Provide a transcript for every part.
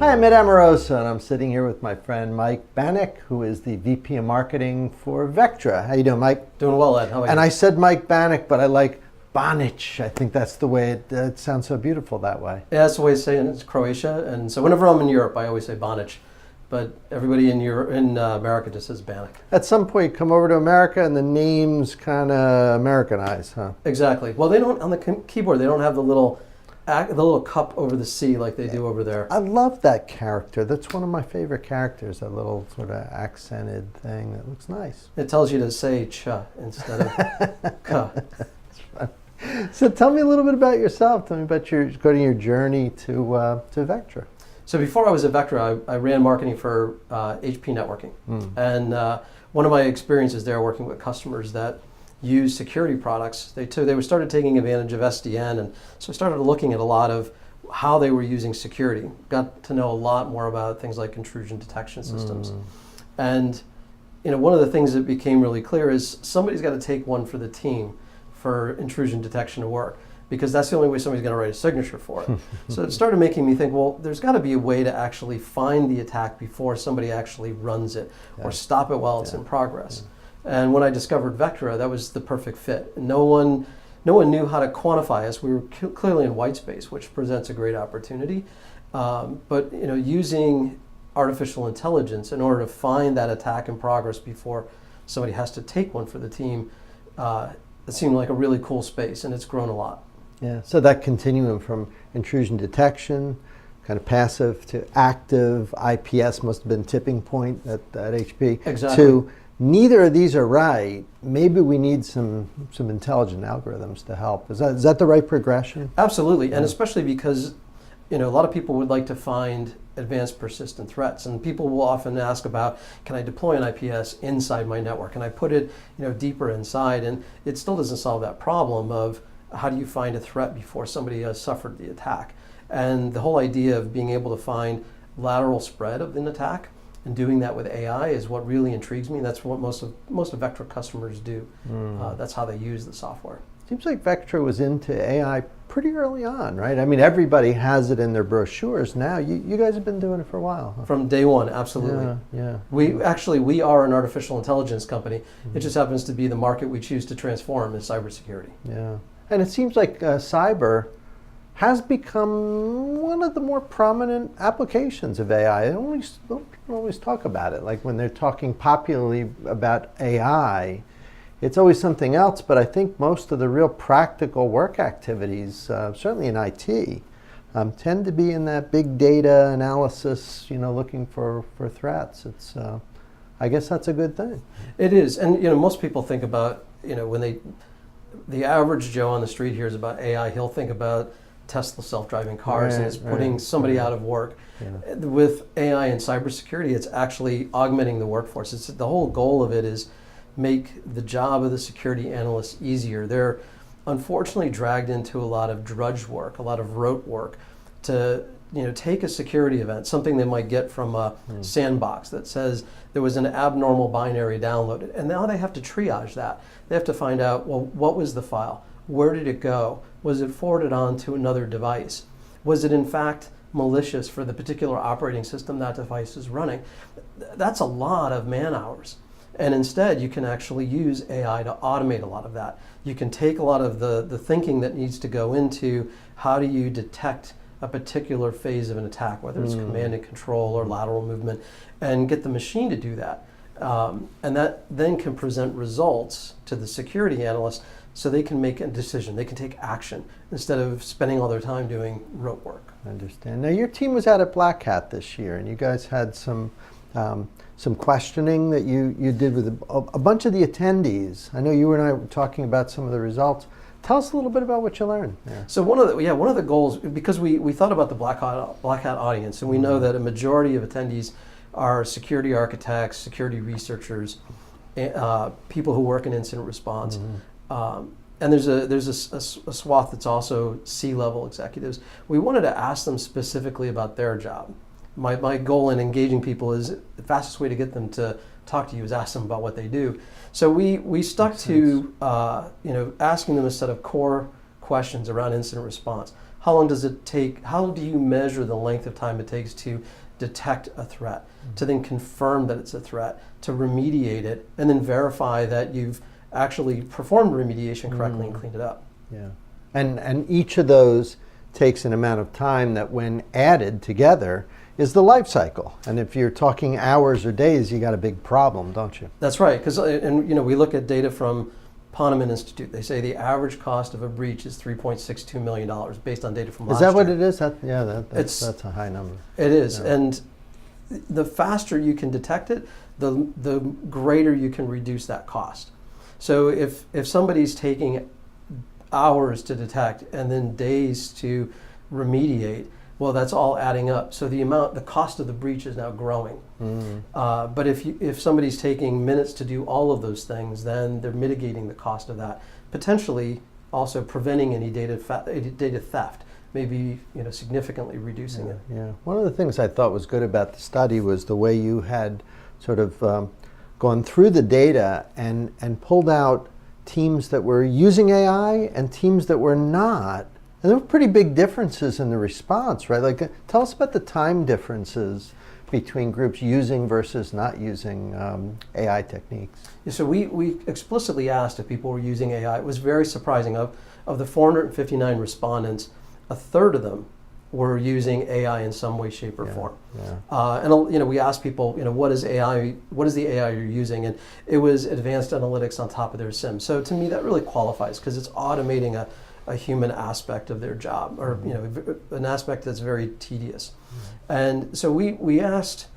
Hi, I'm Ed Amorosa, and I'm sitting here with my friend Mike Banic, who is the VP of Marketing for Vectra. How you doing, Mike? Doing well, Ed. How are you? And I said Mike Banic, but I like Banic. I think that's the way it sounds so beautiful that way. Yeah, that's the way to say it. It's Croatia, and so whenever I'm in Europe, I always say Banic, but everybody in America just says Banic. At some point, come over to America, and the name's kind of Americanized, huh? Exactly. Well, they don't on the keyboard. They don't have the little cup over the C like they do over there. I love that character. That's one of my favorite characters. That little sort of accented thing. That looks nice. It tells you to say "ch" instead of "ka." So tell me a little bit about yourself. Tell me about your journey to Vectra. So before I was at Vectra, I ran marketing for HP Networking. And one of my experiences there working with customers that use security products, they started taking advantage of SDN, and so I started looking at a lot of how they were using security. Got to know a lot more about things like intrusion detection systems. And one of the things that became really clear is somebody's got to take one for the team for intrusion detection to work, because that's the only way somebody's going to write a signature for it. So it started making me think, well, there's got to be a way to actually find the attack before somebody actually runs it, or stop it while it's in progress. And when I discovered Vectra, that was the perfect fit. No one knew how to quantify us. We were clearly in white space, which presents a great opportunity. But using artificial intelligence in order to find that attack in progress before somebody has to take one for the team, it seemed like a really cool space, and it's grown a lot. Yeah, so that continuum from intrusion detection, kind of passive, to active, IPS must have been tipping point at HP. Exactly. To neither of these are right, maybe we need some intelligent algorithms to help. Is that the right progression? Absolutely, and especially because a lot of people would like to find advanced persistent threats, and people will often ask about, can I deploy an IPS inside my network? Can I put it deeper inside? And it still doesn't solve that problem of how do you find a threat before somebody has suffered the attack? And the whole idea of being able to find lateral spread of an attack and doing that with AI is what really intrigues me. That's what most of Vectra customers do. That's how they use the software. Seems like Vectra was into AI pretty early on, right? I mean, everybody has it in their brochures now. You guys have been doing it for a while. Huh? From day one, absolutely. Yeah. We are an artificial intelligence company. It just happens to be the market we choose to transform is cybersecurity. Yeah. And it seems like cyber has become one of the more prominent applications of AI. People always talk about it. Like when they're talking popularly about AI, it's always something else, but I think most of the real practical work activities, certainly in IT, tend to be in that big data analysis, looking for threats. It's, I guess that's a good thing. It is, and most people think about, when the average Joe on the street hears about AI, he'll think about Tesla self-driving cars, and it's putting somebody out of work. Yeah. With AI and cybersecurity, it's actually augmenting the workforce. The whole goal of it is make the job of the security analyst easier. They're unfortunately dragged into a lot of drudge work, a lot of rote work to take a security event, something they might get from a sandbox that says there was an abnormal binary downloaded, and now they have to triage that. They have to find out, well, what was the file? Where did it go? Was it forwarded on to another device? Was it in fact malicious for the particular operating system that device is running? That's a lot of man hours. And instead, you can actually use AI to automate a lot of that. You can take a lot of the thinking that needs to go into how do you detect a particular phase of an attack, whether it's command and control or lateral movement, and get the machine to do that. And that then can present results to the security analyst so they can make a decision, they can take action instead of spending all their time doing rote work. I understand. Now your team was out at Black Hat this year, and you guys had some questioning that you did with a bunch of the attendees. I know you and I were talking about some of the results. Tell us a little bit about what you learned there. So one of the goals, because we thought about the Black Hat audience, and we know that a majority of attendees are security architects, security researchers, people who work in incident response. And there's a swath that's also C-level executives. We wanted to ask them specifically about their job. My goal in engaging people is the fastest way to get them to talk to you is ask them about what they do. So we stuck to asking them a set of core questions around incident response. how long does it take, how do you measure the length of time it takes to detect a threat, to then confirm that it's a threat, to remediate it, and then verify that you've actually performed remediation correctly and cleaned it up. Yeah. And each of those takes an amount of time that when added together is the life cycle. And if you're talking hours or days, you got a big problem, don't you? That's right, because we look at data from Ponemon Institute. They say the average cost of a breach is $3.62 million based on data from last year. Is that what it is? That's a high number. It is, Yeah. and the faster you can detect it, the greater you can reduce that cost. So if somebody's taking hours to detect and then days to remediate, well, that's all adding up. So the cost of the breach is now growing. But if somebody's taking minutes to do all of those things, then they're mitigating the cost of that, potentially also preventing any data theft, maybe significantly reducing it. Yeah. One of the things I thought was good about the study was the way you had sort of gone through the data and pulled out teams that were using AI and teams that were not. And there were pretty big differences in the response, right? Like, tell us about the time differences between groups using versus not using AI techniques. Yeah, so we explicitly asked if people were using AI. It was very surprising. Of the 459 respondents, a third of them were using AI in some way, shape, or form. Yeah. And we asked people, what is AI? What is the AI you're using? And it was advanced analytics on top of their SIM. So to me, that really qualifies because it's automating a human aspect of their job, or an aspect that's very tedious. And so we asked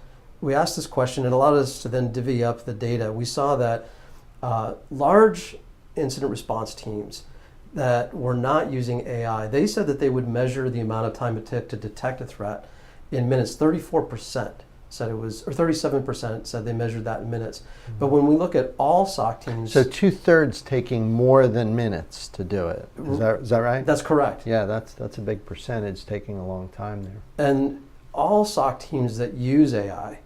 this question, and it allowed us to then divvy up the data. We saw that large incident response teams that were not using AI, they said that they would measure the amount of time it took to detect a threat in minutes. 34% said it was, or 37% said they measured that in minutes. But when we look at all SOC teams, so 2/3 taking more than minutes to do it. Is that right? That's correct. Yeah, that's a big percentage, taking a long time there. And all SOC teams that use AI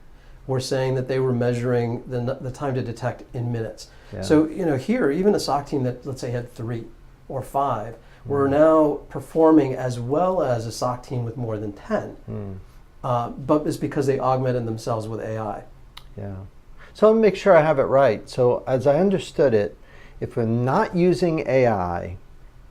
were saying that they were measuring the time to detect in minutes. Yeah. So here, even a SOC team that, let's say, had 3 or 5 were now performing as well as a SOC team with more than 10. But it's because they augmented themselves with AI. Yeah. So let me make sure I have it right. So as I understood it, if we're not using AI,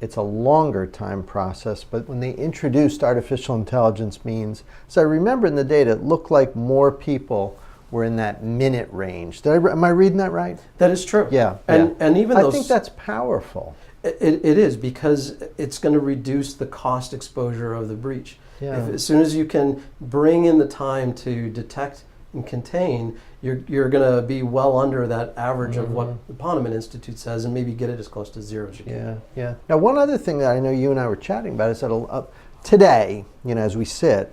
it's a longer time process, but when they introduced artificial intelligence means, so I remember in the data, it looked like more people were in that minute range. Am I reading that right? That is true. Yeah. And even I think that's powerful. It is, because it's going to reduce the cost exposure of the breach. Yeah. As soon as you can bring in the time to detect and contain, you're going to be well under that average of what the Ponemon Institute says, and maybe get it as close to 0 as you can. Yeah. Now, one other thing that I know you and I were chatting about is that today, as we sit,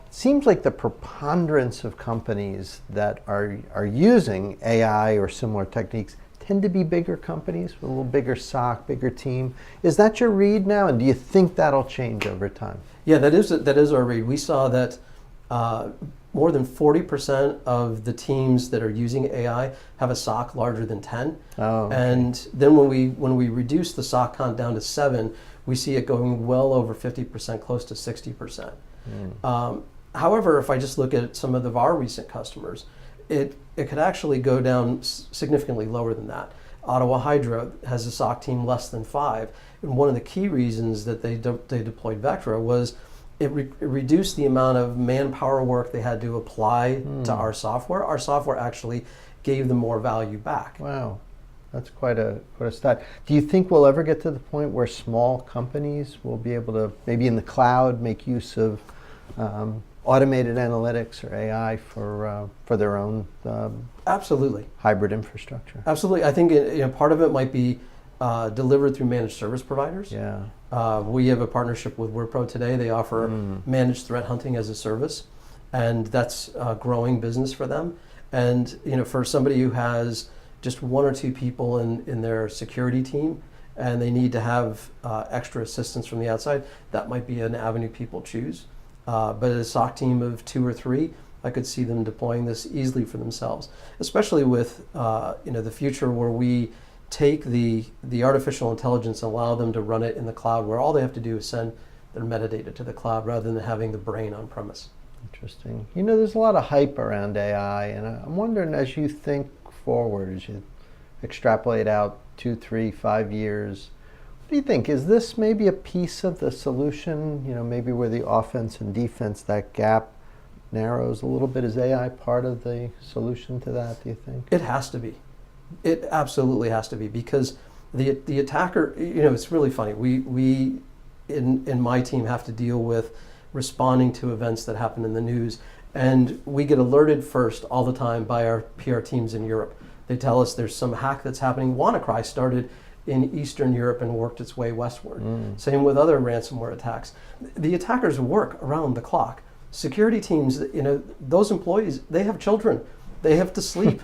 it seems like the preponderance of companies that are using AI or similar techniques tend to be bigger companies with a little bigger SOC, bigger team. Is that your read now, and do you think that'll change over time? Yeah, that is our read. We saw that more than 40% of the teams that are using AI have a SOC larger than 10. Oh, okay. And then when we reduce the SOC count down to 7, we see it going well over 50%, close to 60%. However, if I just look at some of our recent customers, it could actually go down significantly lower than that. Ottawa Hydro has a SOC team less than 5, and one of the key reasons that they deployed Vectra was it reduced the amount of manpower work they had to apply to our software. Our software actually gave them more value back. Wow, that's quite a stat. Do you think we'll ever get to the point where small companies will be able to, maybe in the cloud, make use of automated analytics or AI for their own Absolutely. hybrid infrastructure? Absolutely. I think part of it might be delivered through managed service providers. Yeah. We have a partnership with WordPro today. They offer managed threat hunting as a service, and that's a growing business for them. And for somebody who has just 1 or 2 people in their security team, and they need to have extra assistance from the outside, that might be an avenue people choose. But a SOC team of 2 or 3, I could see them deploying this easily for themselves, especially with the future where we take the artificial intelligence and allow them to run it in the cloud, where all they have to do is send their metadata to the cloud rather than having the brain on premise. Interesting. You know, there's a lot of hype around AI, and I'm wondering, as you think forward, as you extrapolate out 2, 3, 5 years, what do you think? Is this maybe a piece of the solution? You know, maybe where the offense and defense, that gap narrows a little bit. Is AI part of the solution to that, do you think? It has to be. It absolutely has to be, because the attacker, you know, it's really funny. We in my team have to deal with responding to events that happen in the news, and we get alerted first all the time by our PR teams in Europe. They tell us there's some hack that's happening. WannaCry started in Eastern Europe and worked its way westward. Same with other ransomware attacks. The attackers work around the clock. Security teams, you know, those employees, they have children. They have to sleep.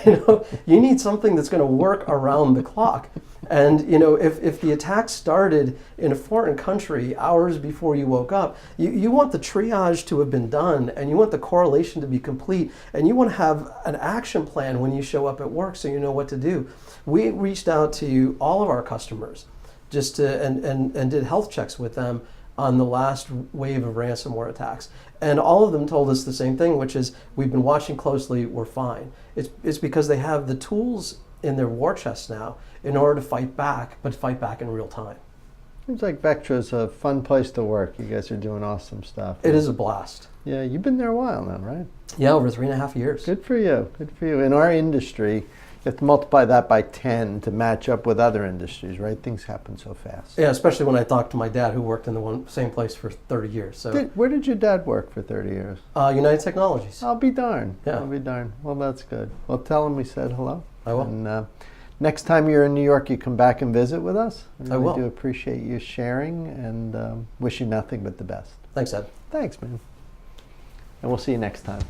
You know, you need something that's going to work around the clock. And you know, if the attack started in a foreign country hours before you woke up, you want the triage to have been done, and you want the correlation to be complete, and you want to have an action plan when you show up at work so you know what to do. We reached out to all of our customers just to, and did health checks with them on the last wave of ransomware attacks. And all of them told us the same thing, which is, we've been watching closely, we're fine. It's because they have the tools in their war chest now in order to fight back, but fight back in real time. Seems like Vectra's a fun place to work. You guys are doing awesome stuff. It is a blast. Yeah, you've been there a while now, right? Yeah, over 3.5 years. Good for you, good for you. In our industry, you have to multiply that by 10 to match up with other industries, right? Things happen so fast. Yeah, especially when I talked to my dad, who worked in the same place for 30 years. So, Where did your dad work for 30 years? United Technologies. I'll be darned. Yeah. I'll be darned. Well, that's good. Well, tell him we said hello. I will. And next time you're in New York, you come back and visit with us. I will. I do appreciate you sharing, and wish you nothing but the best. Thanks, Ed. Thanks, man. And we'll see you next time.